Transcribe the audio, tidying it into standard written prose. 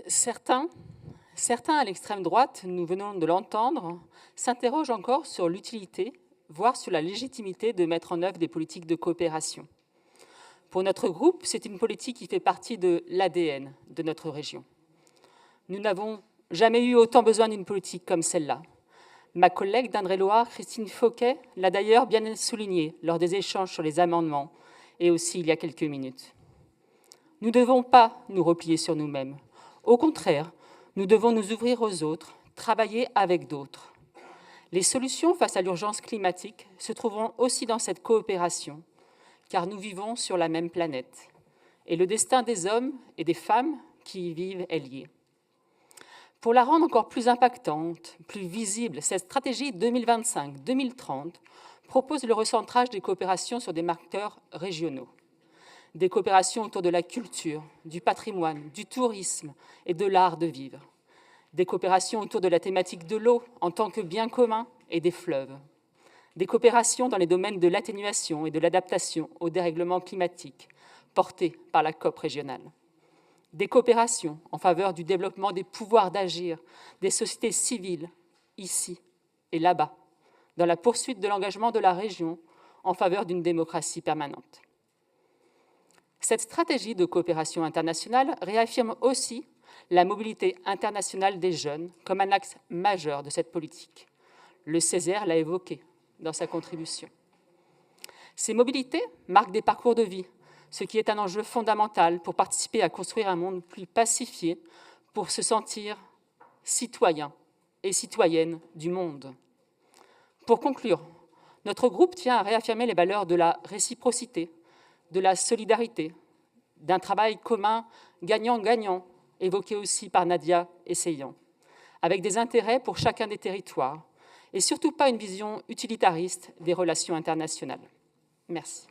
Certains à l'extrême droite, nous venons de l'entendre, s'interrogent encore sur l'utilité, voire sur la légitimité de mettre en œuvre des politiques de coopération. Pour notre groupe, c'est une politique qui fait partie de l'ADN de notre région. Nous n'avons jamais eu autant besoin d'une politique comme celle-là. Ma collègue d'Indre-et-Loire, Christine Fauquet, l'a d'ailleurs bien souligné lors des échanges sur les amendements et aussi il y a quelques minutes. Nous ne devons pas nous replier sur nous-mêmes. Au contraire, nous devons nous ouvrir aux autres, travailler avec d'autres. Les solutions face à l'urgence climatique se trouveront aussi dans cette coopération, car nous vivons sur la même planète, et le destin des hommes et des femmes qui y vivent est lié. Pour la rendre encore plus impactante, plus visible, cette stratégie 2025-2030 propose le recentrage des coopérations sur des marqueurs régionaux. Des coopérations autour de la culture, du patrimoine, du tourisme et de l'art de vivre. Des coopérations autour de la thématique de l'eau en tant que bien commun et des fleuves. Des coopérations dans les domaines de l'atténuation et de l'adaptation au dérèglement climatique, portées par la COP régionale. Des coopérations en faveur du développement des pouvoirs d'agir des sociétés civiles, ici et là-bas, dans la poursuite de l'engagement de la région en faveur d'une démocratie permanente. Cette stratégie de coopération internationale réaffirme aussi la mobilité internationale des jeunes comme un axe majeur de cette politique. Le Césaire l'a évoqué dans sa contribution. Ces mobilités marquent des parcours de vie, ce qui est un enjeu fondamental pour participer à construire un monde plus pacifié, pour se sentir citoyen et citoyenne du monde. Pour conclure, notre groupe tient à réaffirmer les valeurs de la réciprocité, de la solidarité, d'un travail commun gagnant-gagnant, évoqué aussi par Nadia Essayant, avec des intérêts pour chacun des territoires, et surtout pas une vision utilitariste des relations internationales. Merci.